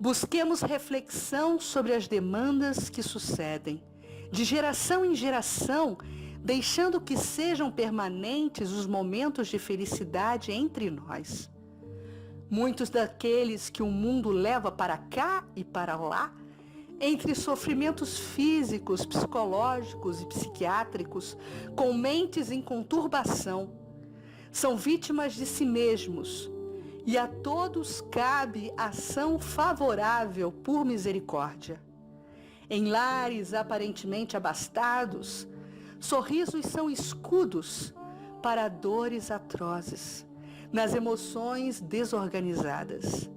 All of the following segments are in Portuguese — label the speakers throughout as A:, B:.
A: Busquemos reflexão sobre as demandas que sucedem, de geração em geração, deixando que sejam permanentes os momentos de felicidade entre nós. Muitos daqueles que o mundo leva para cá e para lá, entre sofrimentos físicos, psicológicos e psiquiátricos, com mentes em conturbação, são vítimas de si mesmos, e a todos cabe ação favorável por misericórdia. Em lares aparentemente abastados, sorrisos são escudos para dores atrozes, nas emoções desorganizadas.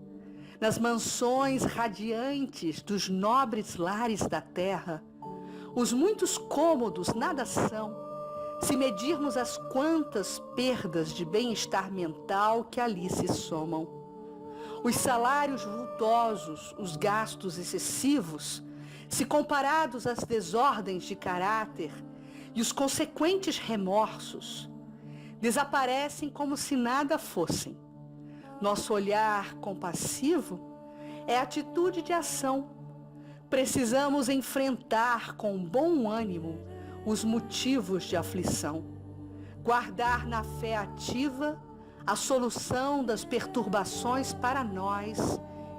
A: Nas mansões radiantes dos nobres lares da terra, os muitos cômodos nada são, se medirmos as quantas perdas de bem-estar mental que ali se somam. Os salários vultosos, os gastos excessivos, se comparados às desordens de caráter e os consequentes remorsos, desaparecem como se nada fossem. Nosso olhar compassivo é atitude de ação. Precisamos enfrentar com bom ânimo os motivos de aflição. Guardar na fé ativa a solução das perturbações para nós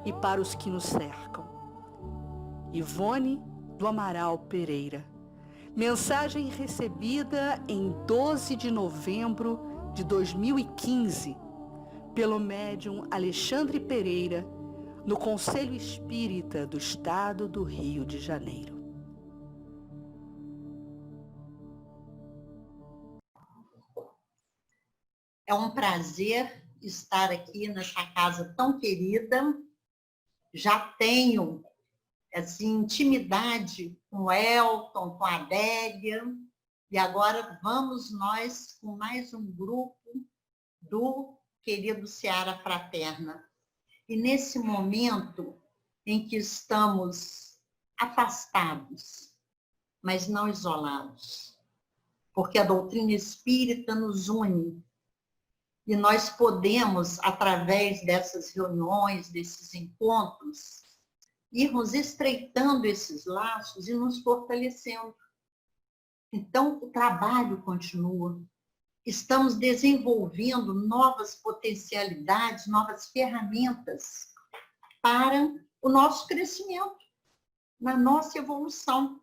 A: e para os que nos cercam. Ivone do Amaral Pereira. Mensagem recebida em 12 de novembro de 2015, pelo médium Alexandre Pereira, no Conselho Espírita do Estado do Rio de Janeiro.
B: É um prazer estar aqui nessa casa tão querida. Já tenho intimidade com o Elton, com a Adélia, e agora vamos nós com mais um grupo do querido Seara Fraterna. E nesse momento em que estamos afastados, mas não isolados, porque a doutrina espírita nos une, e nós podemos, através dessas reuniões, desses encontros, irmos estreitando esses laços e nos fortalecendo. Então, o trabalho continua. Estamos desenvolvendo novas potencialidades, novas ferramentas para o nosso crescimento, na nossa evolução.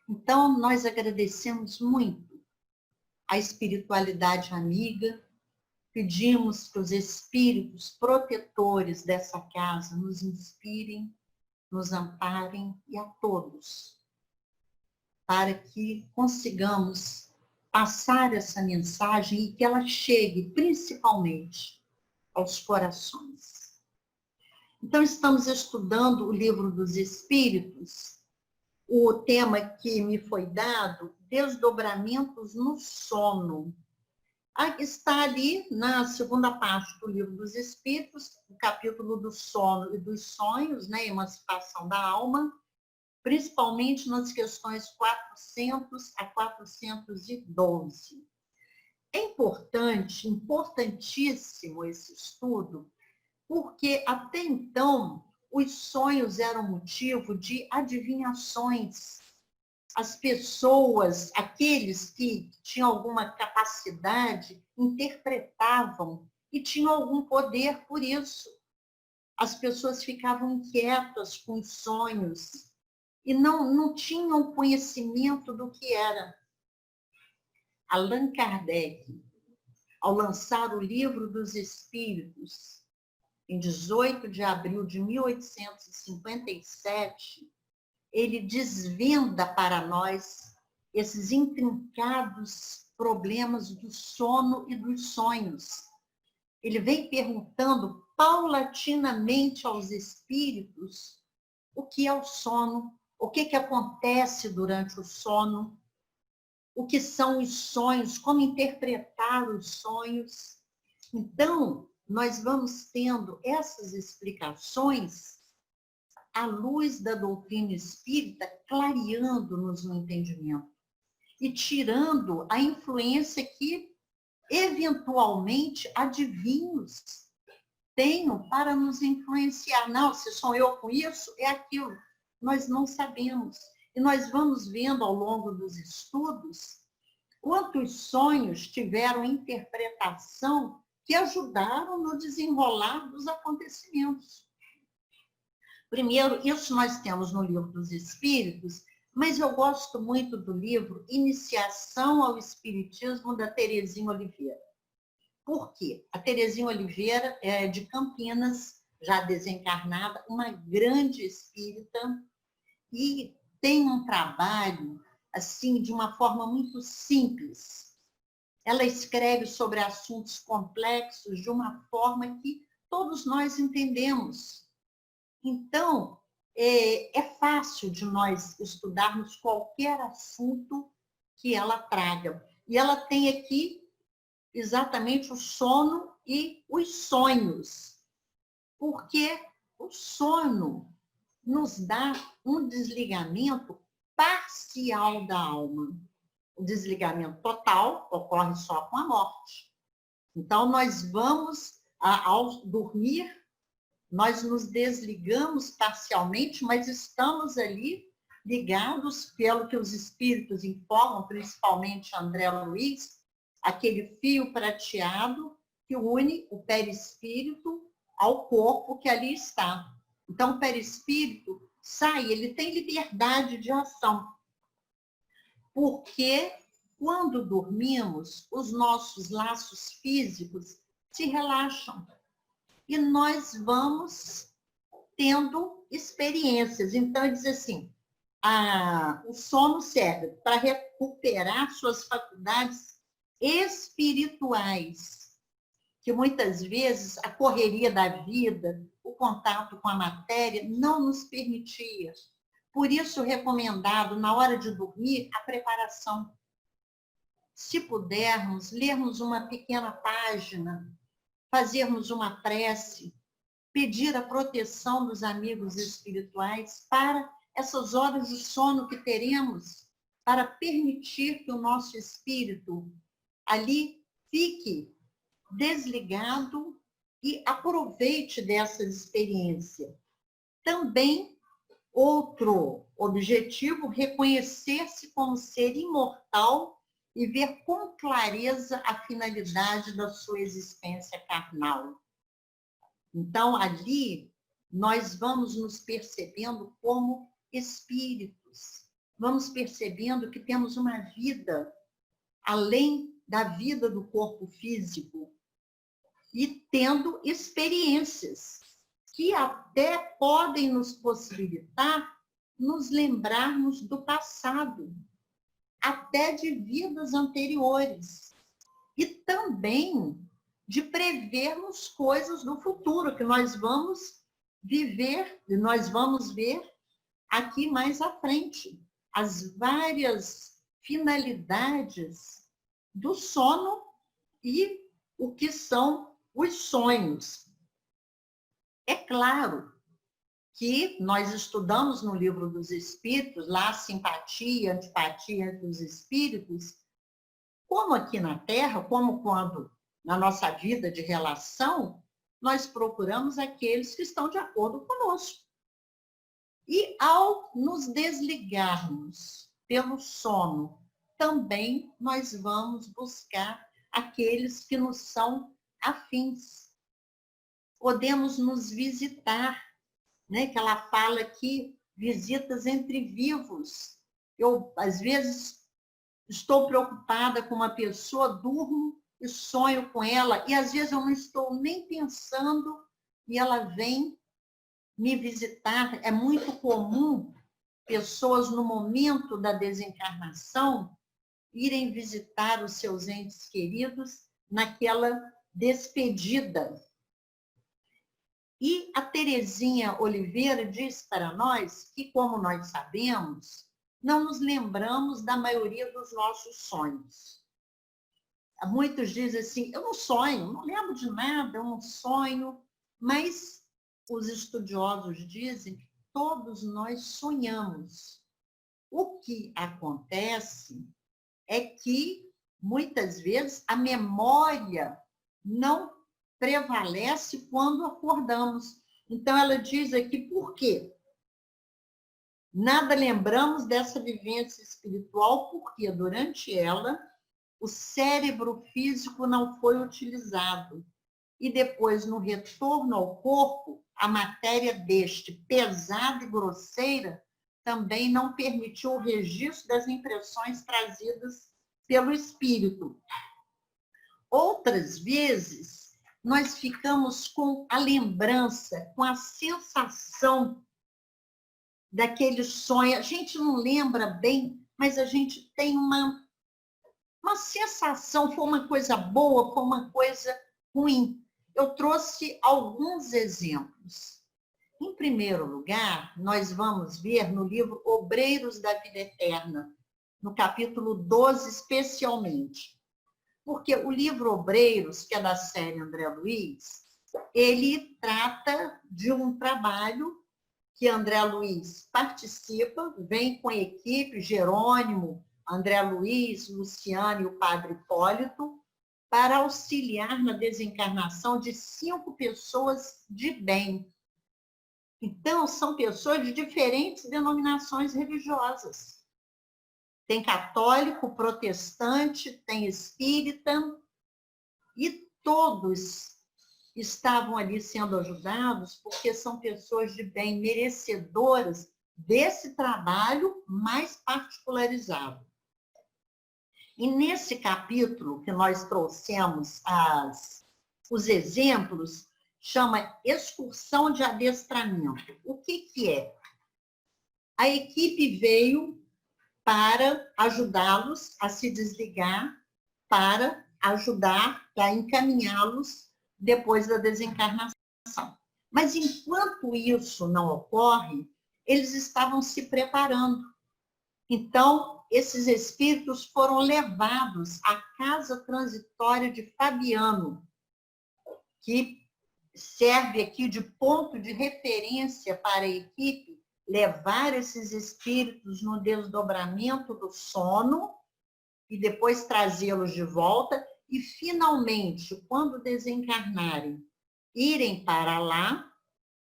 B: Então, nós agradecemos muito a espiritualidade amiga, pedimos que os espíritos protetores dessa casa nos inspirem, nos amparem e a todos, para que consigamos passar essa mensagem e que ela chegue principalmente aos corações. Então, estamos estudando o Livro dos Espíritos. O tema que me foi dado, desdobramentos no sono. Está ali na segunda parte do Livro dos Espíritos, o capítulo do sono e dos sonhos, né, emancipação da alma, principalmente nas questões 400 a 412. É importante, importantíssimo esse estudo, porque até então os sonhos eram motivo de adivinhações. As pessoas, aqueles que tinham alguma capacidade, interpretavam e tinham algum poder por isso. As pessoas ficavam inquietas com os sonhos e não tinham conhecimento do que era. Allan Kardec, ao lançar o Livro dos Espíritos, em 18 de abril de 1857, ele desvenda para nós esses intrincados problemas do sono e dos sonhos. Ele vem perguntando paulatinamente aos espíritos o que é o sono, o que acontece durante o sono, o que são os sonhos, como interpretar os sonhos. Então, nós vamos tendo essas explicações à luz da doutrina espírita, clareando-nos no entendimento e tirando a influência que, eventualmente, adivinhos tenham para nos influenciar. Não, se sou eu com isso, é aquilo. Nós não sabemos. E nós vamos vendo ao longo dos estudos quantos sonhos tiveram interpretação que ajudaram no desenrolar dos acontecimentos. Primeiro, isso nós temos no Livro dos Espíritos, mas eu gosto muito do livro Iniciação ao Espiritismo, da Terezinha Oliveira. Por quê? A Terezinha Oliveira é de Campinas, já desencarnada, uma grande espírita, e tem um trabalho assim de uma forma muito simples. Ela escreve sobre assuntos complexos de uma forma que todos nós entendemos. Então, é fácil de nós estudarmos qualquer assunto que ela traga. E ela tem aqui exatamente o sono e os sonhos. Porque o sono nos dá um desligamento parcial da alma. O desligamento total ocorre só com a morte. Então, nós vamos, ao dormir, nós nos desligamos parcialmente, mas estamos ali ligados, pelo que os espíritos informam, principalmente André Luiz, aquele fio prateado que une o perispírito ao corpo que ali está. Então, o perispírito sai, ele tem liberdade de ação. Porque quando dormimos, os nossos laços físicos se relaxam. E nós vamos tendo experiências. Então, diz assim, o sono serve para recuperar suas faculdades espirituais, que muitas vezes a correria da vida, o contato com a matéria, não nos permitia. Por isso, recomendado, na hora de dormir, a preparação. Se pudermos, lermos uma pequena página, fazermos uma prece, pedir a proteção dos amigos espirituais para essas horas de sono que teremos, para permitir que o nosso espírito ali fique desligado e aproveite dessa experiência. Também, outro objetivo, reconhecer-se como ser imortal e ver com clareza a finalidade da sua existência carnal. Então, ali, nós vamos nos percebendo como espíritos. Vamos percebendo que temos uma vida além da vida do corpo físico e tendo experiências que até podem nos possibilitar nos lembrarmos do passado, até de vidas anteriores, e também de prevermos coisas do futuro que nós vamos viver, e nós vamos ver aqui mais à frente, as várias finalidades do sono e o que são os sonhos. É claro que nós estudamos no Livro dos Espíritos, lá a simpatia, antipatia entre os espíritos, como aqui na Terra, como quando na nossa vida de relação, nós procuramos aqueles que estão de acordo conosco. E ao nos desligarmos pelo sono, também nós vamos buscar aqueles que nos são afins. Podemos nos visitar, né? Que ela fala aqui, visitas entre vivos. Eu, às vezes, estou preocupada com uma pessoa, durmo e sonho com ela, e às vezes eu não estou nem pensando, e ela vem me visitar. É muito comum pessoas, no momento da desencarnação, irem visitar os seus entes queridos naquela despedida. E a Terezinha Oliveira diz para nós que, como nós sabemos, não nos lembramos da maioria dos nossos sonhos. Muitos dizem assim, eu não sonho, não lembro de nada, eu não sonho, mas os estudiosos dizem que todos nós sonhamos. O que acontece é que, muitas vezes, a memória não prevalece quando acordamos. Então, ela diz aqui por quê? Nada lembramos dessa vivência espiritual porque, durante ela, o cérebro físico não foi utilizado. E depois, no retorno ao corpo, a matéria deste, pesada e grosseira, também não permitiu o registro das impressões trazidas pelo espírito. Outras vezes, nós ficamos com a lembrança, com a sensação daquele sonho. A gente não lembra bem, mas a gente tem uma sensação, foi uma coisa boa, foi uma coisa ruim. Eu trouxe alguns exemplos. Em primeiro lugar, nós vamos ver no livro Obreiros da Vida Eterna, no capítulo 12 especialmente. Porque o livro Obreiros, que é da série André Luiz, ele trata de um trabalho que André Luiz participa, vem com a equipe, Jerônimo, André Luiz, Luciano e o Padre Hipólito, para auxiliar na desencarnação de 5 pessoas de bem. Então, são pessoas de diferentes denominações religiosas. Tem católico, protestante, tem espírita, e todos estavam ali sendo ajudados porque são pessoas de bem, merecedoras desse trabalho mais particularizado. E nesse capítulo que nós trouxemos os exemplos, chama excursão de adestramento. O que é? A equipe veio para ajudá-los a se desligar, para ajudar a encaminhá-los depois da desencarnação. Mas enquanto isso não ocorre, eles estavam se preparando. Então, esses espíritos foram levados à casa transitória de Fabiano, que serve aqui de ponto de referência para a equipe levar esses espíritos no desdobramento do sono e depois trazê-los de volta e, finalmente, quando desencarnarem, irem para lá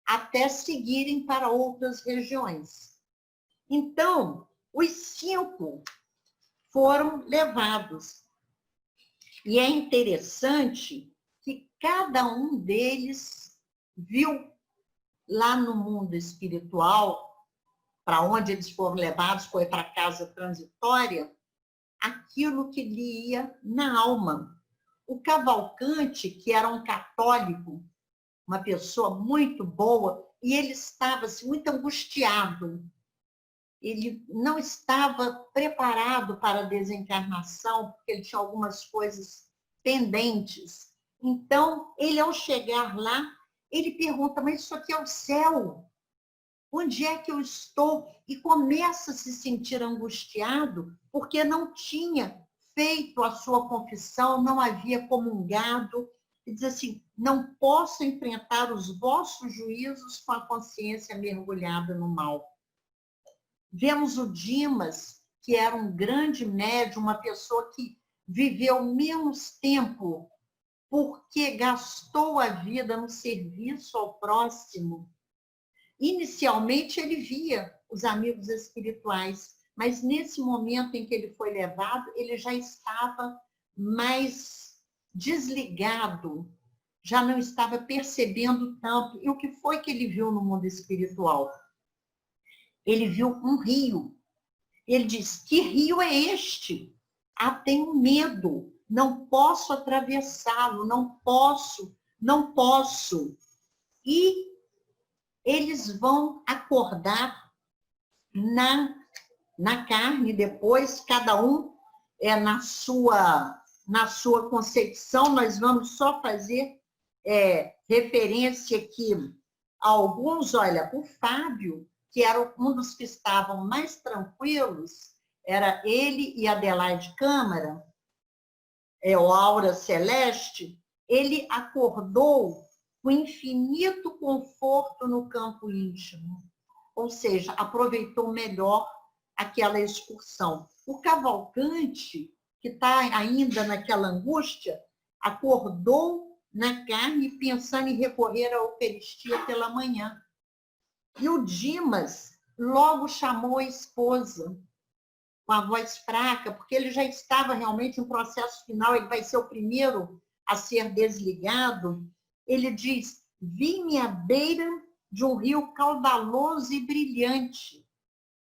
B: até seguirem para outras regiões. Então, os 5 foram levados. E é interessante que cada um deles viu lá no mundo espiritual, para onde eles foram levados, foi para a casa transitória, aquilo que lhe ia na alma. O Cavalcante, que era um católico, uma pessoa muito boa, e ele estava assim, muito angustiado. Ele não estava preparado para a desencarnação, porque ele tinha algumas coisas pendentes. Então, ele, ao chegar lá, ele pergunta, mas isso aqui é o céu? Onde é que eu estou? E começa a se sentir angustiado, porque não tinha feito a sua confissão, não havia comungado. E diz assim, não posso enfrentar os vossos juízos com a consciência mergulhada no mal. Vemos o Dimas, que era um grande médium, uma pessoa que viveu menos tempo, porque gastou a vida no serviço ao próximo. Inicialmente, ele via os amigos espirituais, mas nesse momento em que ele foi levado, ele já estava mais desligado, já não estava percebendo tanto. E o que foi que ele viu no mundo espiritual? Ele viu um rio. Ele diz, que rio é este? Ah, tenho medo, não posso atravessá-lo, não posso. E eles vão acordar na carne depois, cada um na sua concepção. Nós vamos só fazer referência aqui a alguns. Olha, o Fábio, que era um dos que estavam mais tranquilos, era ele e Adelaide Câmara, o Aura Celeste, ele acordou com infinito conforto no campo íntimo, ou seja, aproveitou melhor aquela excursão. O Cavalcante, que está ainda naquela angústia, acordou na carne, pensando em recorrer à Eucaristia pela manhã. E o Dimas logo chamou a esposa, com a voz fraca, porque ele já estava realmente em processo final, ele vai ser o primeiro a ser desligado. Ele diz: vi-me à beira de um rio caudaloso e brilhante,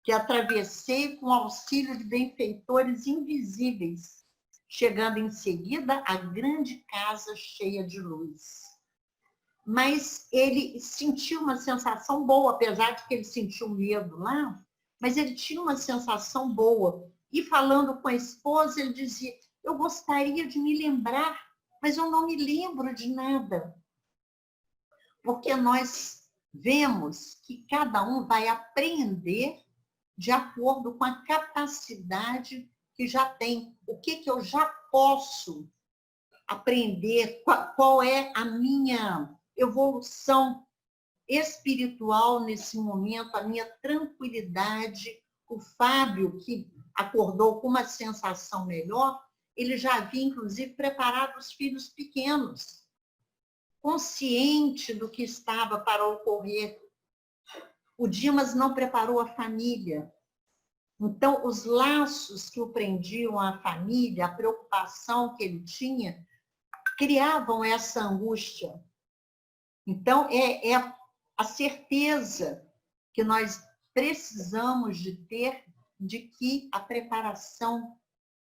B: que atravessei com auxílio de benfeitores invisíveis, chegando em seguida à grande casa cheia de luz. Mas ele sentiu uma sensação boa, apesar de que ele sentiu medo lá, mas ele tinha uma sensação boa. E falando com a esposa, ele dizia: eu gostaria de me lembrar, mas eu não me lembro de nada. Porque nós vemos que cada um vai aprender de acordo com a capacidade que já tem. O que eu já posso aprender, qual é a minha evolução espiritual nesse momento, a minha tranquilidade. O Fábio, que acordou com uma sensação melhor, ele já havia, inclusive, preparado os filhos pequenos, consciente do que estava para ocorrer. O Dimas não preparou a família. Então, os laços que o prendiam à família, a preocupação que ele tinha, criavam essa angústia. Então, é a certeza que nós precisamos de ter de que a preparação,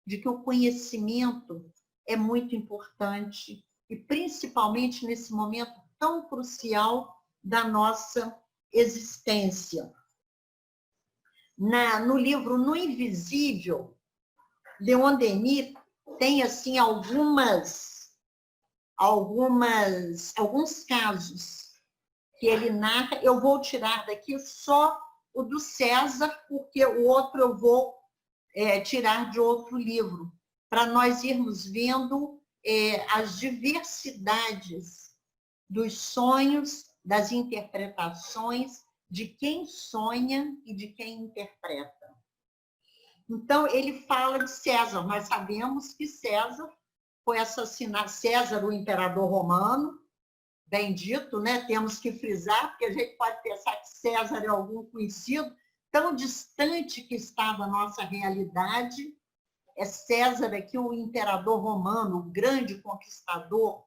B: de que o conhecimento é muito importante, e principalmente nesse momento tão crucial da nossa existência. No livro No Invisível, Leon Denis tem assim alguns casos que ele narra. Eu vou tirar daqui só o do César, porque o outro eu vou tirar de outro livro, para nós irmos vendo as diversidades dos sonhos, das interpretações, de quem sonha e de quem interpreta. Então, ele fala de César. Nós sabemos que César foi assassinado. César, o imperador romano, bem dito, né? Temos que frisar, porque a gente pode pensar que César é algum conhecido, tão distante que está da nossa realidade. É César aqui, o imperador romano, o grande conquistador,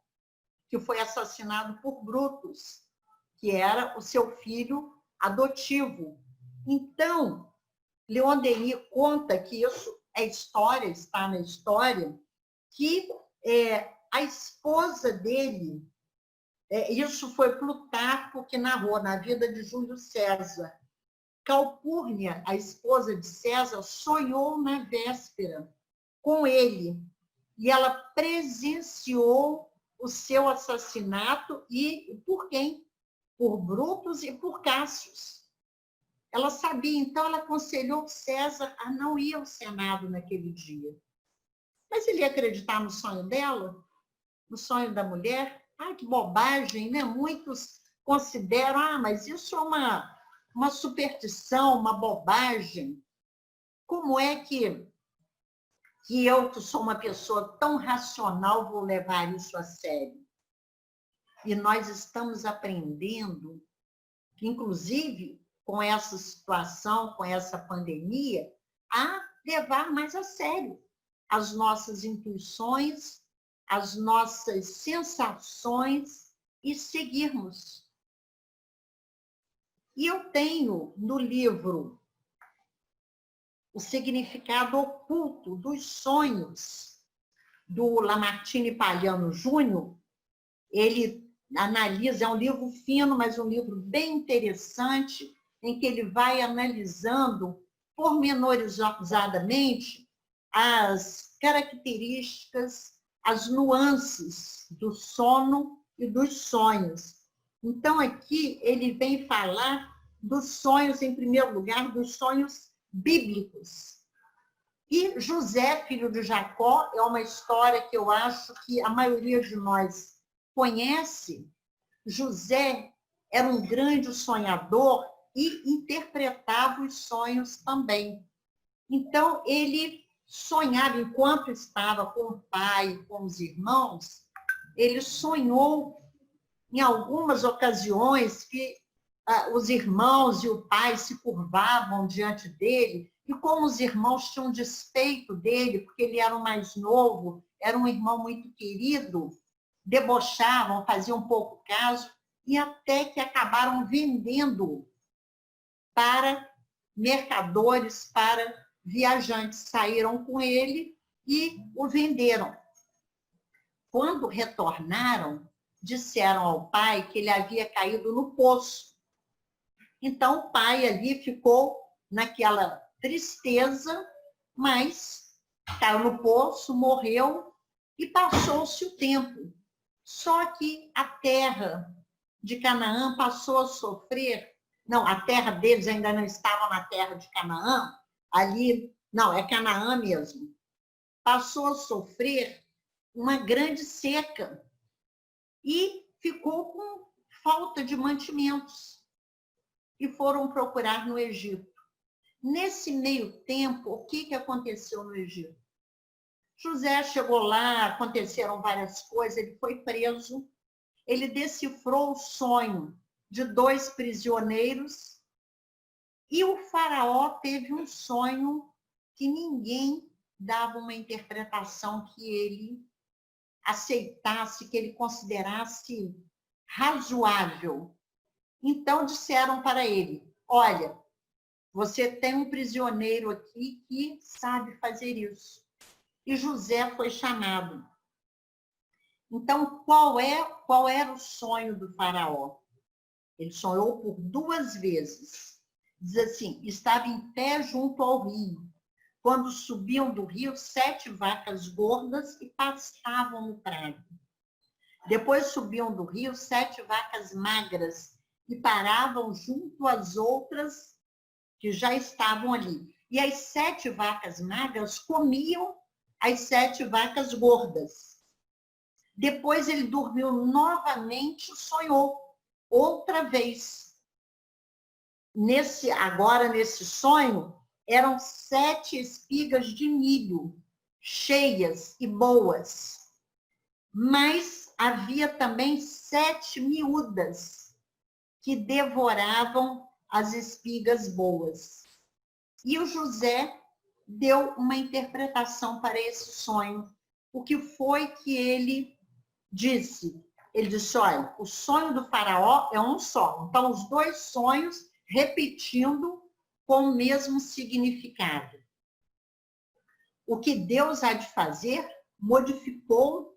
B: que foi assassinado por Brutus, que era o seu filho adotivo. Então, Leon Denis conta que isso é história, está na história, que a esposa dele, isso foi Plutarco que narrou na vida de Júlio César. Calpurnia, a esposa de César, sonhou na véspera com ele, e ela presenciou o seu assassinato. E por quem? Por Brutus e por Cássius. Ela sabia, então ela aconselhou César a não ir ao Senado naquele dia. Mas ele ia acreditar no sonho dela? No sonho da mulher? Ai, que bobagem, né? Muitos consideram, mas isso é uma superstição, uma bobagem. Como é que eu, que sou uma pessoa tão racional, vou levar isso a sério? E nós estamos aprendendo, inclusive com essa situação, com essa pandemia, a levar mais a sério as nossas intuições, as nossas sensações e seguirmos. E eu tenho no livro O Significado Oculto dos Sonhos, do Lamartine Palhano Júnior. Ele analisa, é um livro fino, mas um livro bem interessante, em que ele vai analisando pormenorizadamente as características, as nuances do sono e dos sonhos. Então, aqui ele vem falar dos sonhos, em primeiro lugar, dos sonhos bíblicos. E José, filho de Jacó, é uma história que eu acho que a maioria de nós conhece. José era um grande sonhador e interpretava os sonhos também. Então, ele sonhava, enquanto estava com o pai, com os irmãos, ele sonhou em algumas ocasiões que os irmãos e o pai se curvavam diante dele, e como os irmãos tinham despeito dele, porque ele era o mais novo, era um irmão muito querido, debochavam, faziam pouco caso, e até que acabaram vendendo para mercadores, para viajantes. Saíram com ele e o venderam. Quando retornaram, disseram ao pai que ele havia caído no poço. Então o pai ali ficou naquela tristeza, mas caiu no poço, morreu e passou-se o tempo. Só que a terra de Canaã passou a sofrer. Não, a terra deles ainda não estava na terra de Canaã, ali, não, é Canaã mesmo. Passou a sofrer uma grande seca e ficou com falta de mantimentos e foram procurar no Egito. Nesse meio tempo, o que aconteceu no Egito? José chegou lá, aconteceram várias coisas, ele foi preso, ele decifrou o sonho de 2 prisioneiros e o faraó teve um sonho que ninguém dava uma interpretação que ele aceitasse, que ele considerasse razoável. Então disseram para ele: olha, você tem um prisioneiro aqui que sabe fazer isso. E José foi chamado. Então, qual era o sonho do faraó? Ele sonhou por 2 vezes. Diz assim: estava em pé junto ao rio. Quando subiam do rio, 7 vacas gordas e pastavam no prado. Depois subiam do rio 7 vacas magras e paravam junto às outras que já estavam ali. E as 7 vacas magras comiam as 7 vacas gordas. Depois ele dormiu novamente e sonhou outra vez. Agora, nesse sonho, eram 7 espigas de milho, cheias e boas. Mas havia também 7 miúdas que devoravam as espigas boas. E o José deu uma interpretação para esse sonho. O que foi que ele disse? Ele disse: olha, o sonho do faraó é um só. Então, os 2 sonhos repetindo com o mesmo significado. O que Deus há de fazer, notificou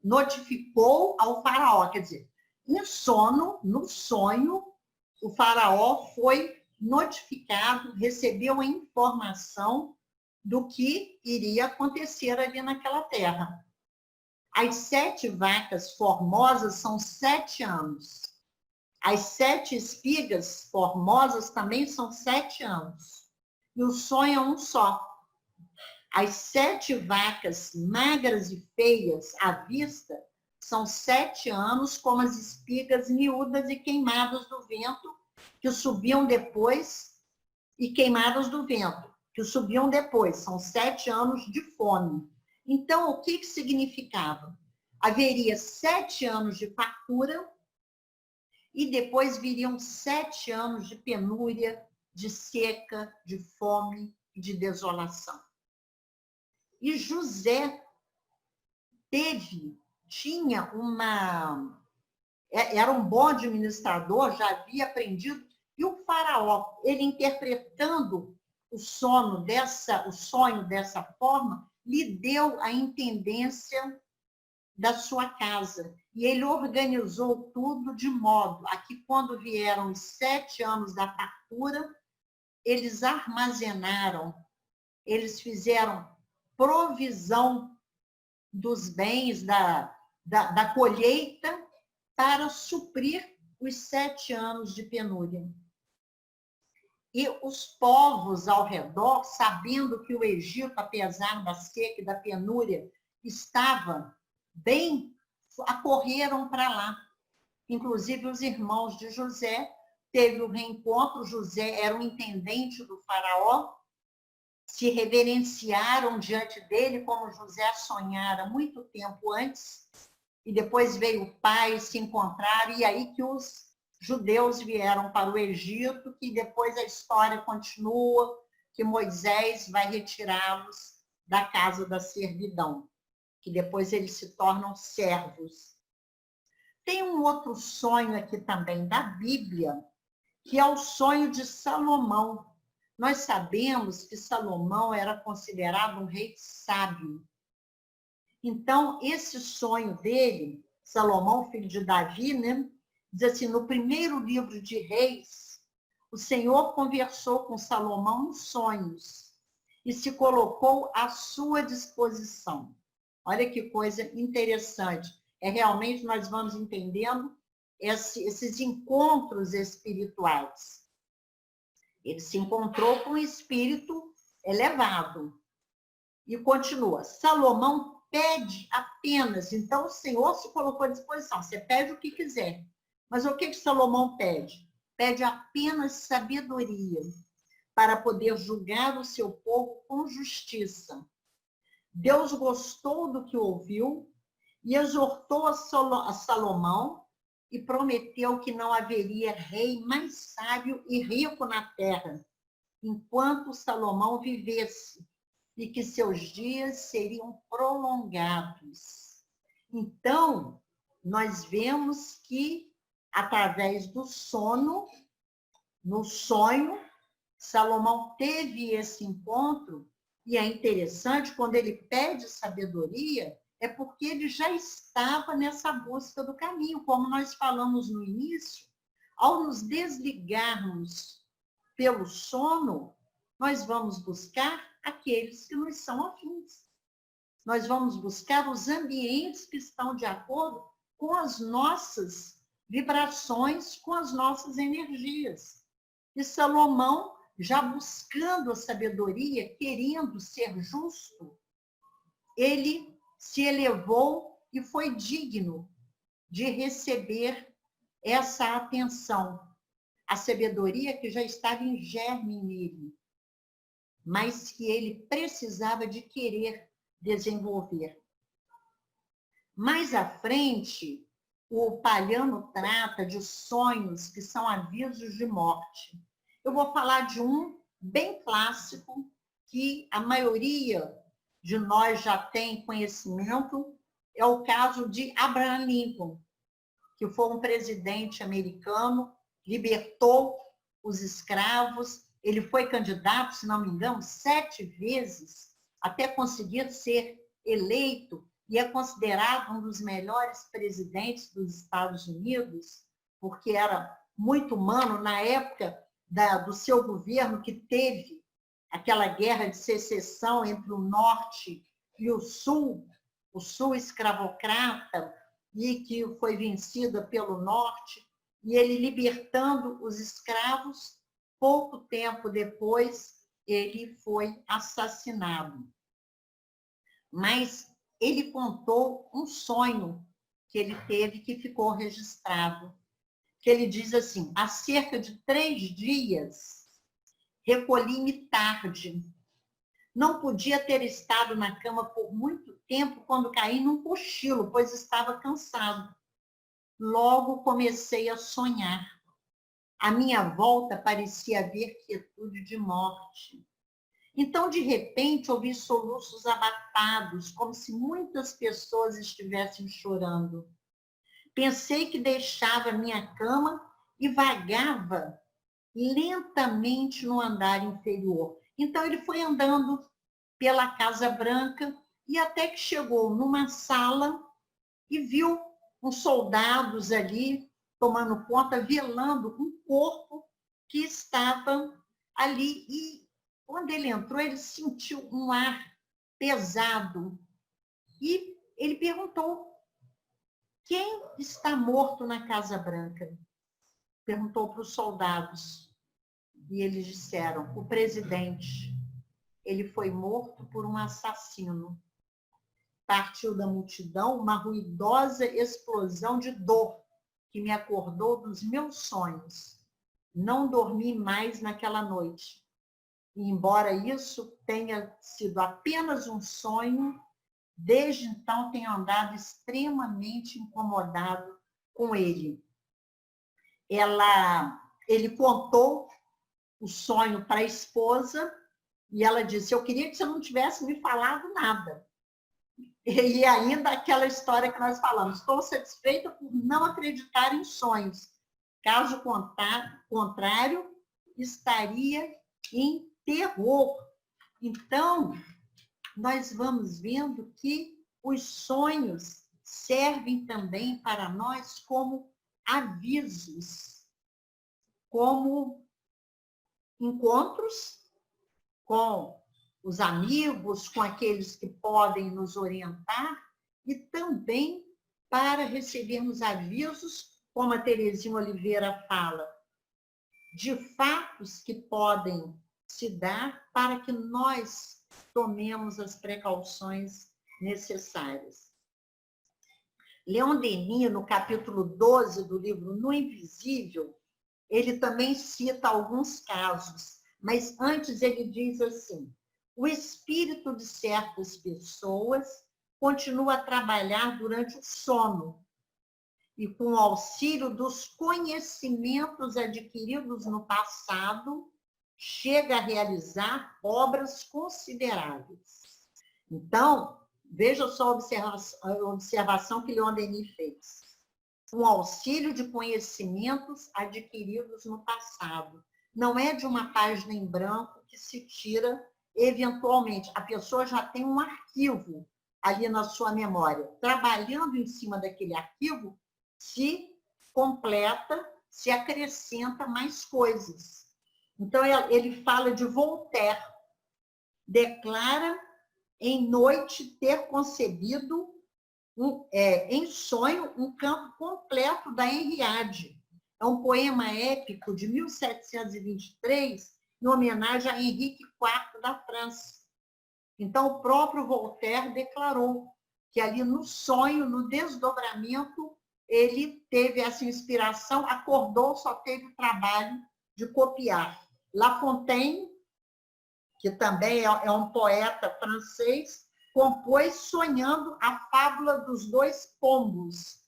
B: ao faraó. Quer dizer, no sonho, o faraó foi notificado, recebeu a informação do que iria acontecer ali naquela terra. As 7 vacas formosas são 7 anos. As 7 espigas formosas também são 7 anos. E o sonho é um só. As 7 vacas magras e feias à vista são 7 anos, como as espigas miúdas e queimadas do vento, que subiam depois, e queimadas do vento, que subiam depois. São 7 anos de fome. Então, o que significava? Haveria 7 anos de fartura e depois viriam 7 anos de penúria, de seca, de fome e de desolação. E José era um bom administrador, já havia aprendido, e o faraó, ele interpretando o sonho dessa forma, lhe deu a intendência da sua casa. E ele organizou tudo de modo a que, quando vieram os 7 anos da fartura, eles armazenaram, eles fizeram provisão dos bens da colheita para suprir os 7 anos de penúria. E os povos ao redor, sabendo que o Egito, apesar da seca e da penúria, estava bem, acorreram para lá. Inclusive os irmãos de José, teve o reencontro. José era o intendente do faraó, se reverenciaram diante dele, como José sonhara muito tempo antes, e depois veio o pai se encontrar, e aí que os judeus vieram para o Egito, que depois a história continua, que Moisés vai retirá-los da casa da servidão, que depois eles se tornam servos. Tem um outro sonho aqui também da Bíblia, que é o sonho de Salomão. Nós sabemos que Salomão era considerado um rei sábio. Então, esse sonho dele, Salomão, filho de Davi, né, diz assim, no primeiro livro de Reis, o Senhor conversou com Salomão nos sonhos e se colocou à sua disposição. Olha que coisa interessante. Realmente nós vamos entendendo esses encontros espirituais. Ele se encontrou com um espírito elevado. E continua, Salomão pede apenas, então o Senhor se colocou à disposição, você pede o que quiser. Mas o que Salomão pede? Pede apenas sabedoria para poder julgar o seu povo com justiça. Deus gostou do que ouviu e exortou a Salomão e prometeu que não haveria rei mais sábio e rico na terra, enquanto Salomão vivesse, e que seus dias seriam prolongados. Então, nós vemos que, através do sono, no sonho, Salomão teve esse encontro, e é interessante, quando ele pede sabedoria, é porque ele já estava nessa busca do caminho, como nós falamos no início, ao nos desligarmos pelo sono, nós vamos buscar aqueles que nos são afins. Nós vamos buscar os ambientes que estão de acordo com as nossas vibrações, com as nossas energias. E Salomão, já buscando a sabedoria, querendo ser justo, ele se elevou e foi digno de receber essa atenção. A sabedoria que já estava em germe nele, mas que ele precisava de querer desenvolver. Mais à frente, o Palhano trata de sonhos que são avisos de morte. Eu vou falar de um bem clássico, que a maioria de nós já tem conhecimento, é o caso de Abraham Lincoln, que foi um presidente americano, libertou os escravos. Ele foi candidato, se não me engano, 7 vezes, até conseguir ser eleito, e é considerado um dos melhores presidentes dos Estados Unidos, porque era muito humano na época do seu governo, que teve aquela guerra de secessão entre o norte e o sul escravocrata, e que foi vencida pelo norte, e ele libertando os escravos. Pouco tempo depois, ele foi assassinado. Mas ele contou um sonho que ele teve, que ficou registrado, que ele diz assim, há cerca de 3 dias, recolhi-me tarde. Não podia ter estado na cama por muito tempo quando caí num cochilo, pois estava cansado. Logo comecei a sonhar. À minha volta parecia haver quietude de morte. Então, de repente, ouvi soluços abatados, como se muitas pessoas estivessem chorando. Pensei que deixava minha cama e vagava lentamente no andar inferior. Então, ele foi andando pela Casa Branca e até que chegou numa sala e viu uns soldados ali tomando conta, velando um corpo que estava ali. E quando ele entrou, ele sentiu um ar pesado e ele perguntou, quem está morto na Casa Branca? Perguntou para os soldados. E eles disseram, o presidente. Ele foi morto por um assassino. Partiu da multidão uma ruidosa explosão de dor que me acordou dos meus sonhos. Não dormi mais naquela noite. E, embora isso tenha sido apenas um sonho, Desde então, tenho andado extremamente incomodado com ele. Ele contou o sonho para a esposa e ela disse: eu queria que você não tivesse me falado nada. E ainda aquela história que nós falamos: estou satisfeita por não acreditar em sonhos. Caso contrário, estaria em terror. Então, nós vamos vendo que os sonhos servem também para nós como avisos, como encontros com os amigos, com aqueles que podem nos orientar, e também para recebermos avisos, como a Terezinha Oliveira fala, de fatos que podem se dar para que nós tomemos as precauções necessárias. Leon Denis, no capítulo 12 do livro No Invisível, ele também cita alguns casos, mas antes ele diz assim: o espírito de certas pessoas continua a trabalhar durante o sono e, com o auxílio dos conhecimentos adquiridos no passado, chega a realizar obras consideráveis. Então, veja só a observação que Leon Denis fez. Um auxílio de conhecimentos adquiridos no passado. Não é de uma página em branco que se tira eventualmente. A pessoa já tem um arquivo ali na sua memória. Trabalhando em cima daquele arquivo, se completa, se acrescenta mais coisas. Então, ele fala de Voltaire. Declara em noite ter concebido em sonho um campo completo da Henriade. É um poema épico de 1723, em homenagem a Henrique IV da França. Então, o próprio Voltaire declarou que ali no sonho, no desdobramento, ele teve essa inspiração, acordou, só teve o trabalho de copiar. La Fontaine, que também é um poeta francês, compôs sonhando a fábula dos dois pombos.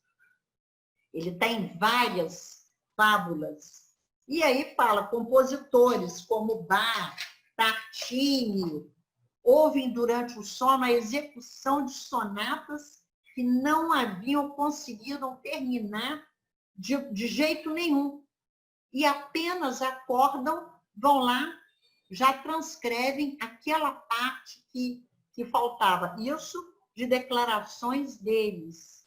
B: Ele tem várias fábulas. E aí fala, compositores como Bach, Tartini, ouvem durante o sono a execução de sonatas que não haviam conseguido terminar de jeito nenhum. E apenas acordam, vão lá, já transcrevem aquela parte que faltava. Isso de declarações deles.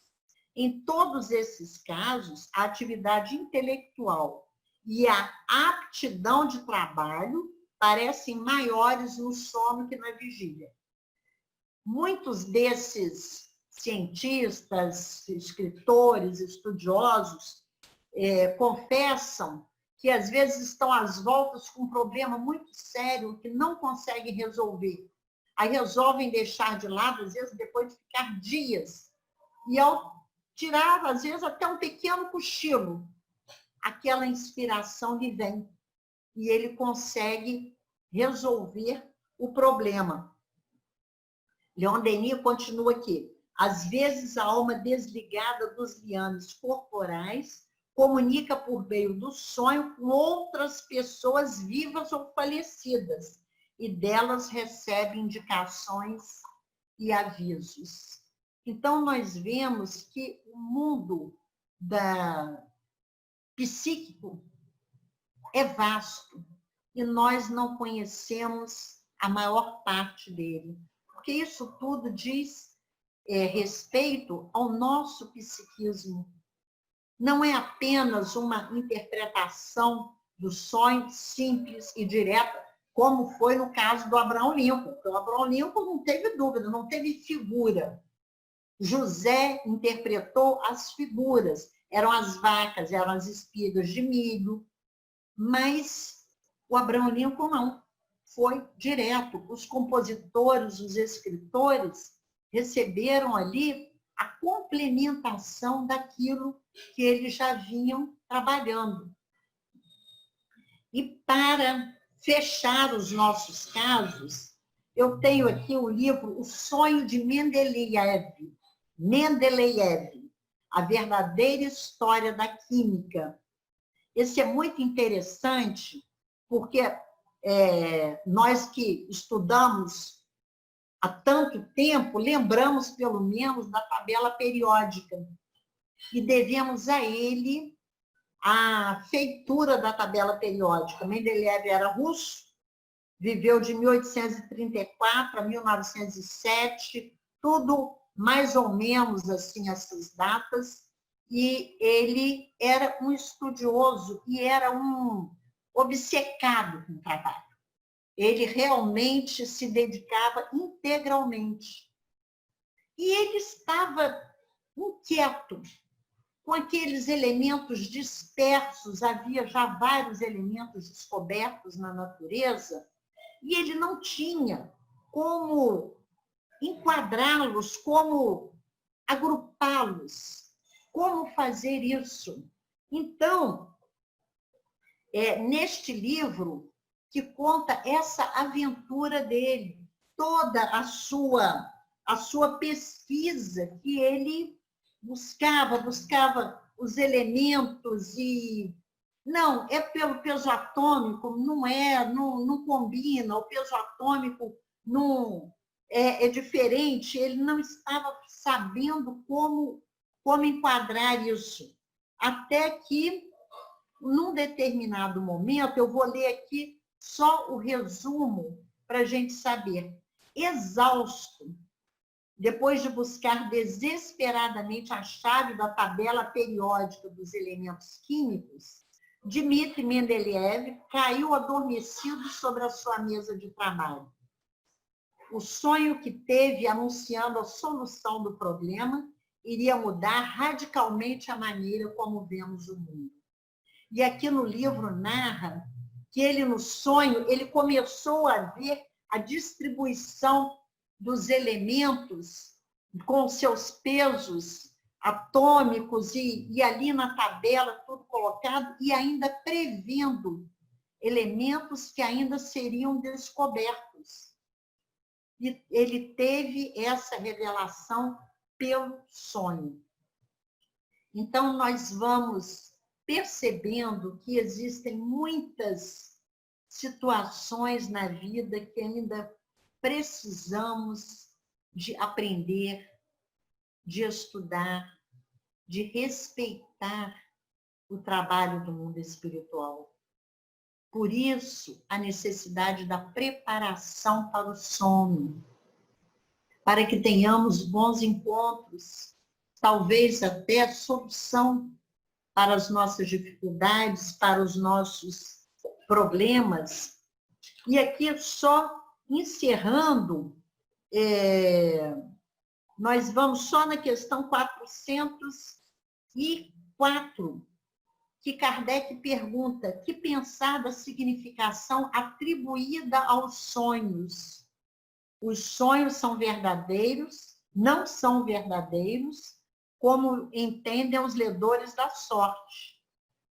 B: Em todos esses casos, a atividade intelectual e a aptidão de trabalho parecem maiores no sono que na vigília. Muitos desses cientistas, escritores, estudiosos, confessam que às vezes estão às voltas com um problema muito sério que não conseguem resolver. Aí resolvem deixar de lado, às vezes, depois de ficar dias. E ao tirar, às vezes, até um pequeno cochilo, aquela inspiração lhe vem. E ele consegue resolver o problema. Leon Denis continua aqui. Às vezes, a alma desligada dos liames corporais comunica por meio do sonho com outras pessoas vivas ou falecidas, e delas recebe indicações e avisos. Então, nós vemos que o mundo psíquico é vasto e nós não conhecemos a maior parte dele, porque isso tudo diz respeito ao nosso psiquismo. Não é apenas uma interpretação do sonho simples e direta, como foi no caso do Abraham Lincoln. O Abraham Lincoln não teve dúvida, não teve figura. José interpretou as figuras. Eram as vacas, eram as espigas de milho. Mas o Abraham Lincoln não. Foi direto. Os compositores, os escritores receberam ali a complementação daquilo que eles já vinham trabalhando. E para fechar os nossos casos, eu tenho aqui o livro O Sonho de Mendeleev, A Verdadeira História da Química. Esse é muito interessante, porque nós que estudamos há tanto tempo, lembramos pelo menos da tabela periódica e devemos a ele a feitura da tabela periódica. Mendeleev era russo, viveu de 1834 a 1907, tudo mais ou menos assim essas datas, e ele era um estudioso e era um obcecado com o trabalho. Ele realmente se dedicava integralmente. E ele estava inquieto com aqueles elementos dispersos, havia já vários elementos descobertos na natureza, e ele não tinha como enquadrá-los, como agrupá-los, como fazer isso. Então, neste livro que conta essa aventura dele, toda a sua pesquisa que ele buscava os elementos e... Não, é pelo peso atômico, não combina, o peso atômico não é diferente, ele não estava sabendo como enquadrar isso. Até que, num determinado momento, eu vou ler aqui só o resumo para a gente saber. Exausto, depois de buscar desesperadamente a chave da tabela periódica dos elementos químicos, Dmitri Mendeleev caiu adormecido sobre a sua mesa de trabalho. O sonho que teve anunciando a solução do problema iria mudar radicalmente a maneira como vemos o mundo. E aqui no livro narra que ele, no sonho, ele começou a ver a distribuição dos elementos com seus pesos atômicos e ali na tabela tudo colocado e ainda prevendo elementos que ainda seriam descobertos. E ele teve essa revelação pelo sonho. Então, nós vamos percebendo que existem muitas situações na vida que ainda precisamos de aprender, de estudar, de respeitar o trabalho do mundo espiritual. Por isso, a necessidade da preparação para o sono, para que tenhamos bons encontros, talvez até solução para as nossas dificuldades, para os nossos problemas. E aqui, só encerrando, nós vamos só na questão 404, que Kardec pergunta: que pensar da significação atribuída aos sonhos? Os sonhos são verdadeiros? Não são verdadeiros? Como entendem os ledores da sorte?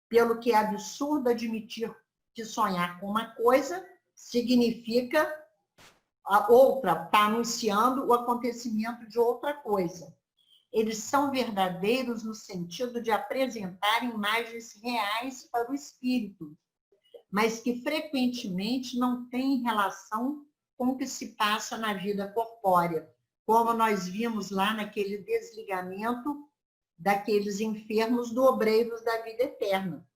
B: Pelo que é absurdo admitir que sonhar com uma coisa significa a outra, está anunciando o acontecimento de outra coisa. Eles são verdadeiros no sentido de apresentar imagens reais para o espírito, mas que frequentemente não têm relação com o que se passa na vida corpórea, como nós vimos lá naquele desligamento daqueles enfermos do Obreiros da Vida Eterna.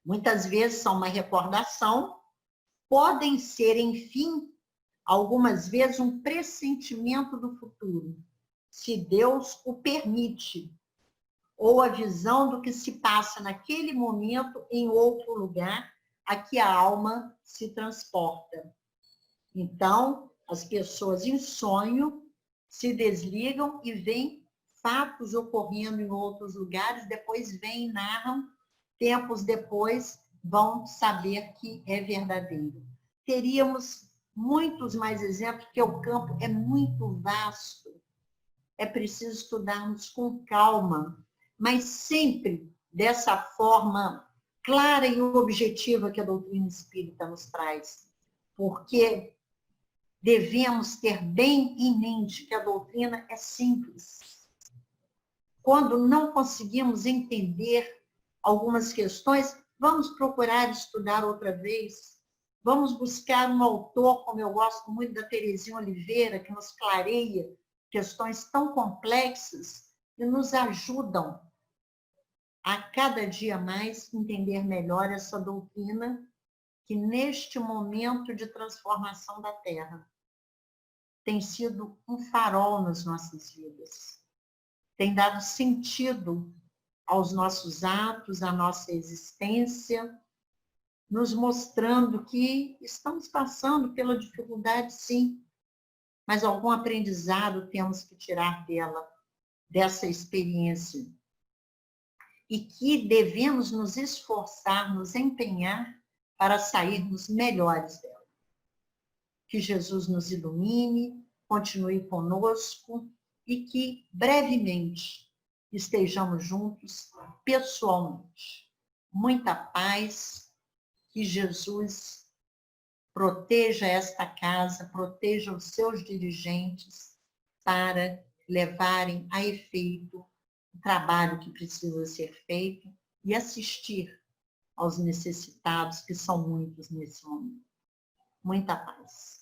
B: Muitas vezes são uma recordação, podem ser, enfim, algumas vezes um pressentimento do futuro, se Deus o permite, ou a visão do que se passa naquele momento em outro lugar, a que a alma se transporta. Então, as pessoas em sonho se desligam e veem fatos ocorrendo em outros lugares, depois vêm e narram, tempos depois vão saber que é verdadeiro. Teríamos muitos mais exemplos, porque o campo é muito vasto. É preciso estudarmos com calma, mas sempre dessa forma clara e objetiva que a doutrina espírita nos traz. Porque devemos ter bem em mente que a doutrina é simples. Quando não conseguimos entender algumas questões, vamos procurar estudar outra vez. Vamos buscar um autor, como eu gosto muito da Terezinha Oliveira, que nos clareia questões tão complexas e nos ajudam a cada dia mais entender melhor essa doutrina que neste momento de transformação da Terra tem sido um farol nas nossas vidas, tem dado sentido aos nossos atos, à nossa existência, nos mostrando que estamos passando pela dificuldade, sim, mas algum aprendizado temos que tirar dela, dessa experiência, e que devemos nos esforçar, nos empenhar para sairmos melhores dela. Que Jesus nos ilumine, continue conosco e que brevemente estejamos juntos pessoalmente. Muita paz, que Jesus proteja esta casa, proteja os seus dirigentes para levarem a efeito o trabalho que precisa ser feito e assistir aos necessitados, que são muitos nesse momento. Muita paz.